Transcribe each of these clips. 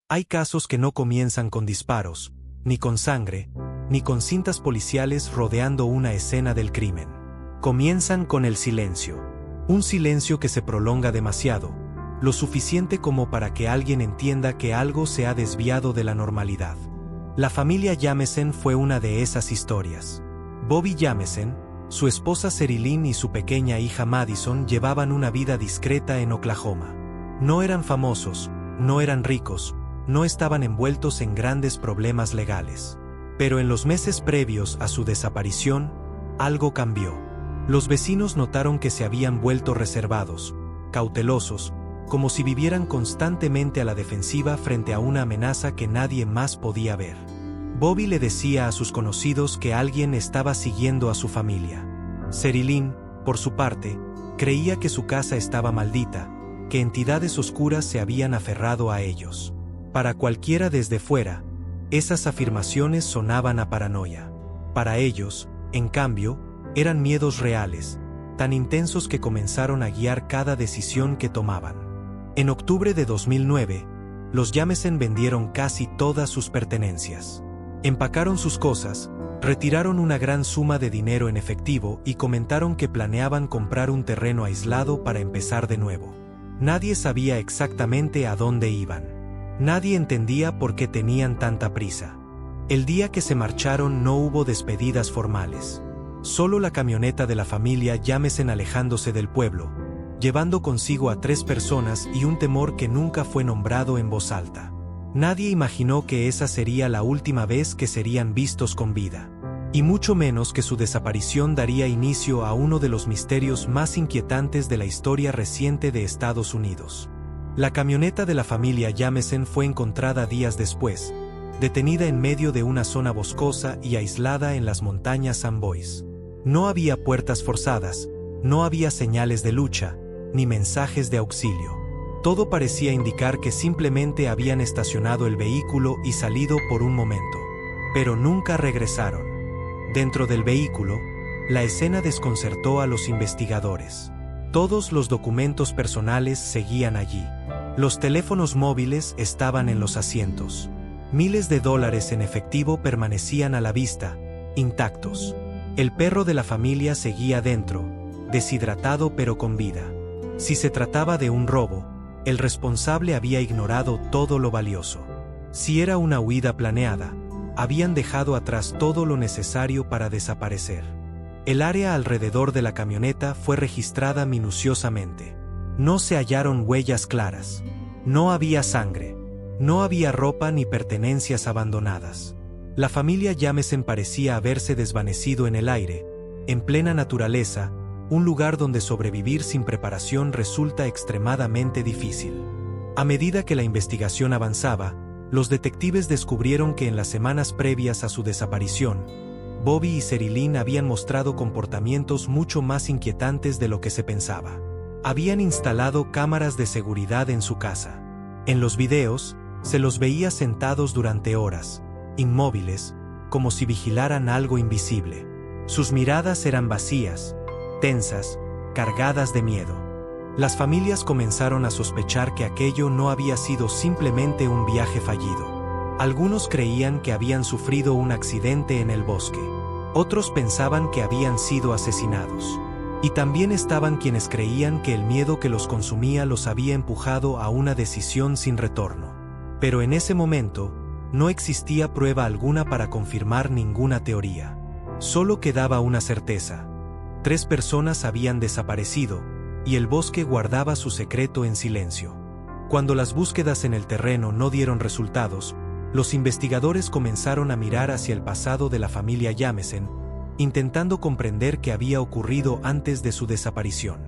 Hay casos que no comienzan con disparos, ni con sangre, ni con cintas policiales rodeando una escena del crimen. Comienzan con el silencio. Un silencio que se prolonga demasiado, lo suficiente como para que alguien entienda que algo se ha desviado de la normalidad. La familia Jamesen fue una de esas historias. Bobby Jamesen, su esposa Sherilyn y su pequeña hija Madison llevaban una vida discreta en Oklahoma. No eran famosos, no eran ricos, no estaban envueltos en grandes problemas legales. Pero en los meses previos a su desaparición, algo cambió. Los vecinos notaron que se habían vuelto reservados, cautelosos, como si vivieran constantemente a la defensiva frente a una amenaza que nadie más podía ver. Bobby le decía a sus conocidos que alguien estaba siguiendo a su familia. Sherilyn, por su parte, creía que su casa estaba maldita, que entidades oscuras se habían aferrado a ellos. Para cualquiera desde fuera, esas afirmaciones sonaban a paranoia. Para ellos, en cambio, eran miedos reales, tan intensos que comenzaron a guiar cada decisión que tomaban. En octubre de 2009, los Jamesen vendieron casi todas sus pertenencias. Empacaron sus cosas, retiraron una gran suma de dinero en efectivo y comentaron que planeaban comprar un terreno aislado para empezar de nuevo. Nadie sabía exactamente a dónde iban. Nadie entendía por qué tenían tanta prisa. El día que se marcharon no hubo despedidas formales. Solo la camioneta de la familia Jamesen alejándose del pueblo, llevando consigo a 3 personas y un temor que nunca fue nombrado en voz alta. Nadie imaginó que esa sería la última vez que serían vistos con vida. Y mucho menos que su desaparición daría inicio a uno de los misterios más inquietantes de la historia reciente de Estados Unidos. La camioneta de la familia Jamesen fue encontrada días después, detenida en medio de una zona boscosa y aislada en las montañas Amboise. No había puertas forzadas, no había señales de lucha, ni mensajes de auxilio. Todo parecía indicar que simplemente habían estacionado el vehículo y salido por un momento. Pero nunca regresaron. Dentro del vehículo, la escena desconcertó a los investigadores. Todos los documentos personales seguían allí. Los teléfonos móviles estaban en los asientos. Miles de dólares en efectivo permanecían a la vista, intactos. El perro de la familia seguía dentro, deshidratado pero con vida. Si se trataba de un robo, el responsable había ignorado todo lo valioso. Si era una huida planeada, habían dejado atrás todo lo necesario para desaparecer. El área alrededor de la camioneta fue registrada minuciosamente. No se hallaron huellas claras. No había sangre. No había ropa ni pertenencias abandonadas. La familia Jamesen parecía haberse desvanecido en el aire, en plena naturaleza, un lugar donde sobrevivir sin preparación resulta extremadamente difícil. A medida que la investigación avanzaba, los detectives descubrieron que en las semanas previas a su desaparición, Bobby y Sherilyn habían mostrado comportamientos mucho más inquietantes de lo que se pensaba. Habían instalado cámaras de seguridad en su casa. En los videos, se los veía sentados durante horas, inmóviles, como si vigilaran algo invisible. Sus miradas eran vacías, tensas, cargadas de miedo. Las familias comenzaron a sospechar que aquello no había sido simplemente un viaje fallido. Algunos creían que habían sufrido un accidente en el bosque. Otros pensaban que habían sido asesinados. Y también estaban quienes creían que el miedo que los consumía los había empujado a una decisión sin retorno. Pero en ese momento, no existía prueba alguna para confirmar ninguna teoría. Solo quedaba una certeza. 3 personas habían desaparecido, y el bosque guardaba su secreto en silencio. Cuando las búsquedas en el terreno no dieron resultados, los investigadores comenzaron a mirar hacia el pasado de la familia Jamesen, intentando comprender qué había ocurrido antes de su desaparición.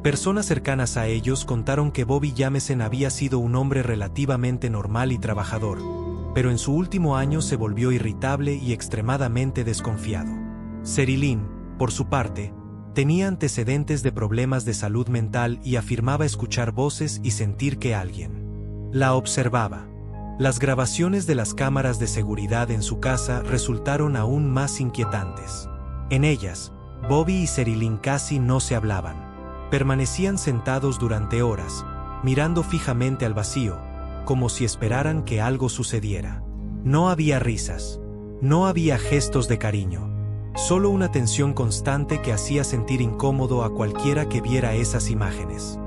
Personas cercanas a ellos contaron que Bobby Jamesen había sido un hombre relativamente normal y trabajador, pero en su último año se volvió irritable y extremadamente desconfiado. Sherilyn, por su parte, tenía antecedentes de problemas de salud mental y afirmaba escuchar voces y sentir que alguien la observaba. Las grabaciones de las cámaras de seguridad en su casa resultaron aún más inquietantes. En ellas, Bobby y Sherilyn casi no se hablaban. Permanecían sentados durante horas, mirando fijamente al vacío, como si esperaran que algo sucediera. No había risas. No había gestos de cariño. Solo una tensión constante que hacía sentir incómodo a cualquiera que viera esas imágenes.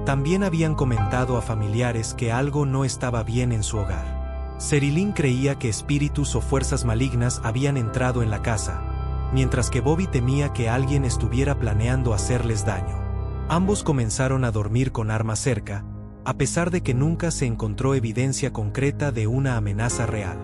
También habían comentado a familiares que algo no estaba bien en su hogar. Sherilyn creía que espíritus o fuerzas malignas habían entrado en la casa, mientras que Bobby temía que alguien estuviera planeando hacerles daño. Ambos comenzaron a dormir con armas cerca, a pesar de que nunca se encontró evidencia concreta de una amenaza real.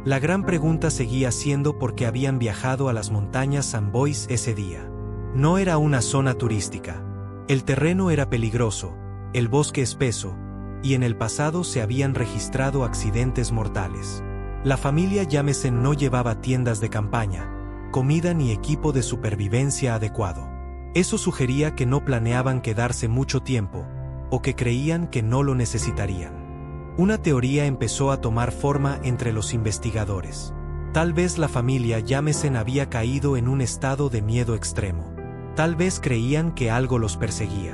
La gran pregunta seguía siendo por qué habían viajado a las montañas Sambois ese día. No era una zona turística. El terreno era peligroso, el bosque espeso, y en el pasado se habían registrado accidentes mortales. La familia Jameson no llevaba tiendas de campaña, comida ni equipo de supervivencia adecuado. Eso sugería que no planeaban quedarse mucho tiempo, o que creían que no lo necesitarían. Una teoría empezó a tomar forma entre los investigadores. Tal vez la familia Jameson había caído en un estado de miedo extremo. Tal vez creían que algo los perseguía.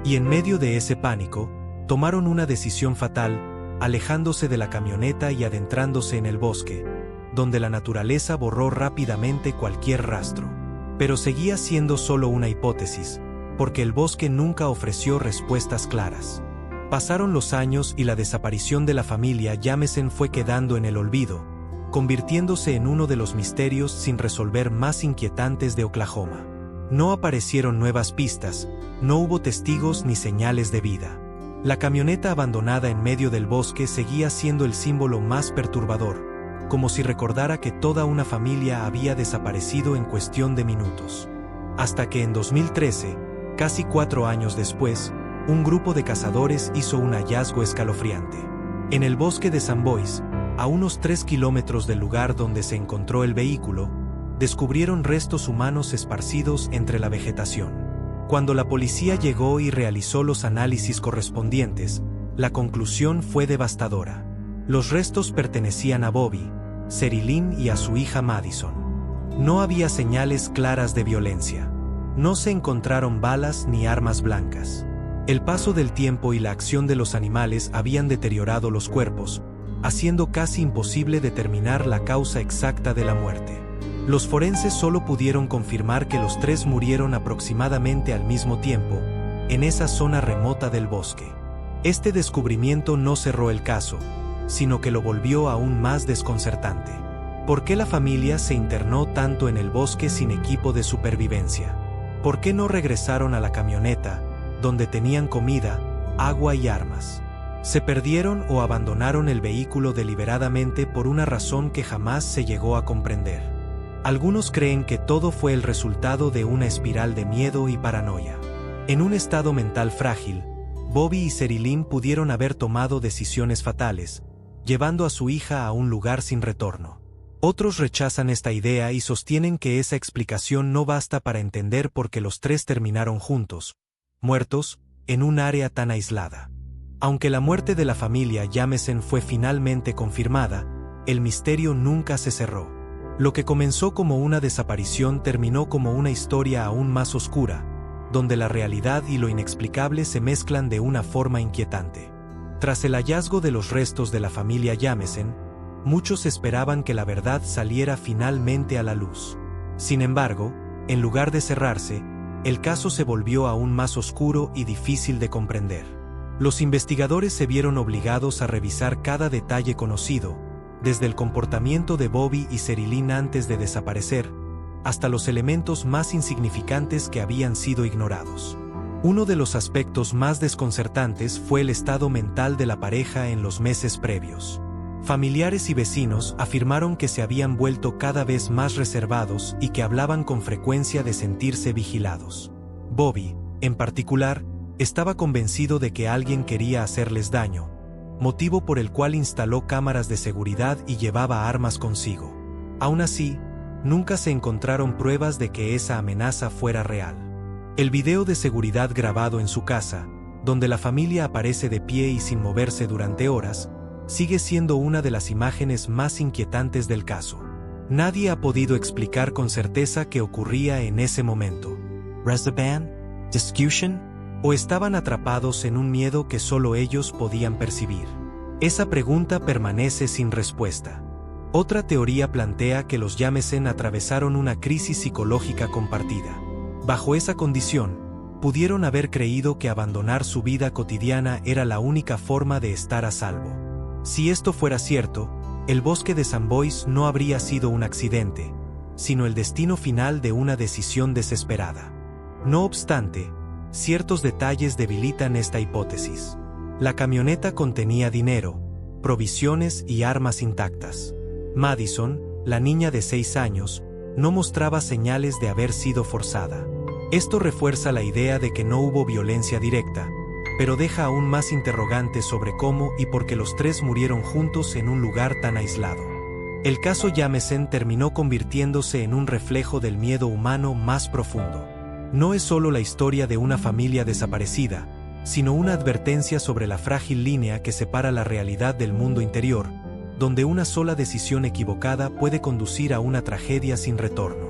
Y en medio de ese pánico, tomaron una decisión fatal, alejándose de la camioneta y adentrándose en el bosque, donde la naturaleza borró rápidamente cualquier rastro. Pero seguía siendo solo una hipótesis, porque el bosque nunca ofreció respuestas claras. Pasaron los años y la desaparición de la familia Jameson fue quedando en el olvido, convirtiéndose en uno de los misterios sin resolver más inquietantes de Oklahoma. No aparecieron nuevas pistas, no hubo testigos ni señales de vida. La camioneta abandonada en medio del bosque seguía siendo el símbolo más perturbador, como si recordara que toda una familia había desaparecido en cuestión de minutos. Hasta que en 2013, casi 4 años después, un grupo de cazadores hizo un hallazgo escalofriante. En el bosque de Sambois, a unos 3 kilómetros del lugar donde se encontró el vehículo, descubrieron restos humanos esparcidos entre la vegetación. Cuando la policía llegó y realizó los análisis correspondientes, la conclusión fue devastadora. Los restos pertenecían a Bobby, Sherilyn y a su hija Madison. No había señales claras de violencia. No se encontraron balas ni armas blancas. El paso del tiempo y la acción de los animales habían deteriorado los cuerpos, haciendo casi imposible determinar la causa exacta de la muerte. Los forenses solo pudieron confirmar que los 3 murieron aproximadamente al mismo tiempo, en esa zona remota del bosque. Este descubrimiento no cerró el caso, sino que lo volvió aún más desconcertante. ¿Por qué la familia se internó tanto en el bosque sin equipo de supervivencia? ¿Por qué no regresaron a la camioneta, donde tenían comida, agua y armas? ¿Se perdieron o abandonaron el vehículo deliberadamente por una razón que jamás se llegó a comprender? Algunos creen que todo fue el resultado de una espiral de miedo y paranoia. En un estado mental frágil, Bobby y Sherilyn pudieron haber tomado decisiones fatales, llevando a su hija a un lugar sin retorno. Otros rechazan esta idea y sostienen que esa explicación no basta para entender por qué los 3 terminaron juntos, muertos, en un área tan aislada. Aunque la muerte de la familia Jameson fue finalmente confirmada, el misterio nunca se cerró. Lo que comenzó como una desaparición terminó como una historia aún más oscura, donde la realidad y lo inexplicable se mezclan de una forma inquietante. Tras el hallazgo de los restos de la familia Jameson, muchos esperaban que la verdad saliera finalmente a la luz. Sin embargo, en lugar de cerrarse, el caso se volvió aún más oscuro y difícil de comprender. Los investigadores se vieron obligados a revisar cada detalle conocido, desde el comportamiento de Bobby y Sherilyn antes de desaparecer, hasta los elementos más insignificantes que habían sido ignorados. Uno de los aspectos más desconcertantes fue el estado mental de la pareja en los meses previos. Familiares y vecinos afirmaron que se habían vuelto cada vez más reservados y que hablaban con frecuencia de sentirse vigilados. Bobby, en particular, estaba convencido de que alguien quería hacerles daño, motivo por el cual instaló cámaras de seguridad y llevaba armas consigo. Aún así, nunca se encontraron pruebas de que esa amenaza fuera real. El video de seguridad grabado en su casa, donde la familia aparece de pie y sin moverse durante horas, sigue siendo una de las imágenes más inquietantes del caso. Nadie ha podido explicar con certeza qué ocurría en ese momento. ¿Reservation? ¿Discussion? ¿O estaban atrapados en un miedo que solo ellos podían percibir? Esa pregunta permanece sin respuesta. Otra teoría plantea que los Jameson atravesaron una crisis psicológica compartida. Bajo esa condición, pudieron haber creído que abandonar su vida cotidiana era la única forma de estar a salvo. Si esto fuera cierto, el bosque de Samboise no habría sido un accidente, sino el destino final de una decisión desesperada. No obstante, ciertos detalles debilitan esta hipótesis. La camioneta contenía dinero, provisiones y armas intactas. Madison, la niña de 6 años, no mostraba señales de haber sido forzada. Esto refuerza la idea de que no hubo violencia directa, pero deja aún más interrogantes sobre cómo y por qué los tres murieron juntos en un lugar tan aislado. El caso Jameson terminó convirtiéndose en un reflejo del miedo humano más profundo. No es solo la historia de una familia desaparecida, sino una advertencia sobre la frágil línea que separa la realidad del mundo interior, donde una sola decisión equivocada puede conducir a una tragedia sin retorno.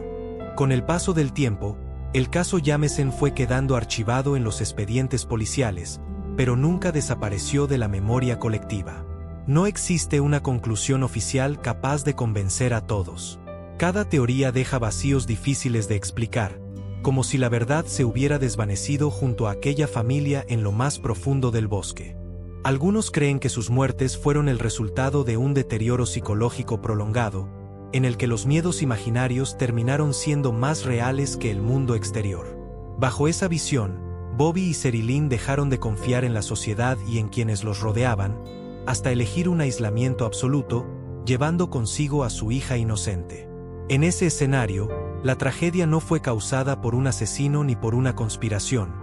Con el paso del tiempo, el caso Jameson fue quedando archivado en los expedientes policiales, pero nunca desapareció de la memoria colectiva. No existe una conclusión oficial capaz de convencer a todos. Cada teoría deja vacíos difíciles de explicar, como si la verdad se hubiera desvanecido junto a aquella familia en lo más profundo del bosque. Algunos creen que sus muertes fueron el resultado de un deterioro psicológico prolongado, en el que los miedos imaginarios terminaron siendo más reales que el mundo exterior. Bajo esa visión, Bobby y Sherilyn dejaron de confiar en la sociedad y en quienes los rodeaban, hasta elegir un aislamiento absoluto, llevando consigo a su hija inocente. En ese escenario, la tragedia no fue causada por un asesino ni por una conspiración,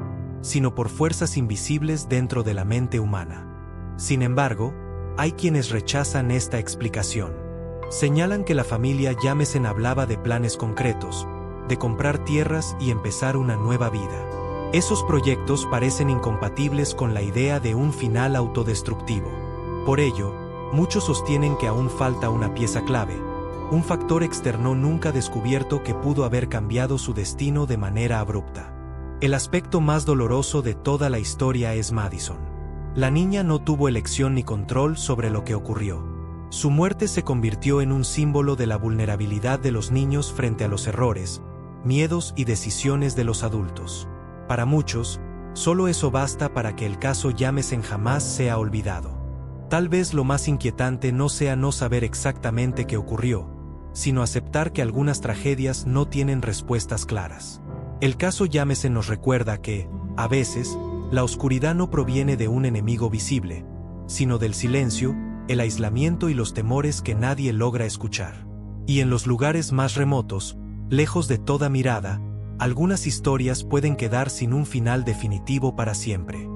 sino por fuerzas invisibles dentro de la mente humana. Sin embargo, hay quienes rechazan esta explicación. Señalan que la familia Jameson hablaba de planes concretos, de comprar tierras y empezar una nueva vida. Esos proyectos parecen incompatibles con la idea de un final autodestructivo. Por ello, muchos sostienen que aún falta una pieza clave, un factor externo nunca descubierto que pudo haber cambiado su destino de manera abrupta. El aspecto más doloroso de toda la historia es Madison. La niña no tuvo elección ni control sobre lo que ocurrió. Su muerte se convirtió en un símbolo de la vulnerabilidad de los niños frente a los errores, miedos y decisiones de los adultos. Para muchos, solo eso basta para que el caso Jameson jamás sea olvidado. Tal vez lo más inquietante no sea no saber exactamente qué ocurrió, sino aceptar que algunas tragedias no tienen respuestas claras. El caso Jameson nos recuerda que, a veces, la oscuridad no proviene de un enemigo visible, sino del silencio, el aislamiento y los temores que nadie logra escuchar. Y en los lugares más remotos, lejos de toda mirada, algunas historias pueden quedar sin un final definitivo para siempre.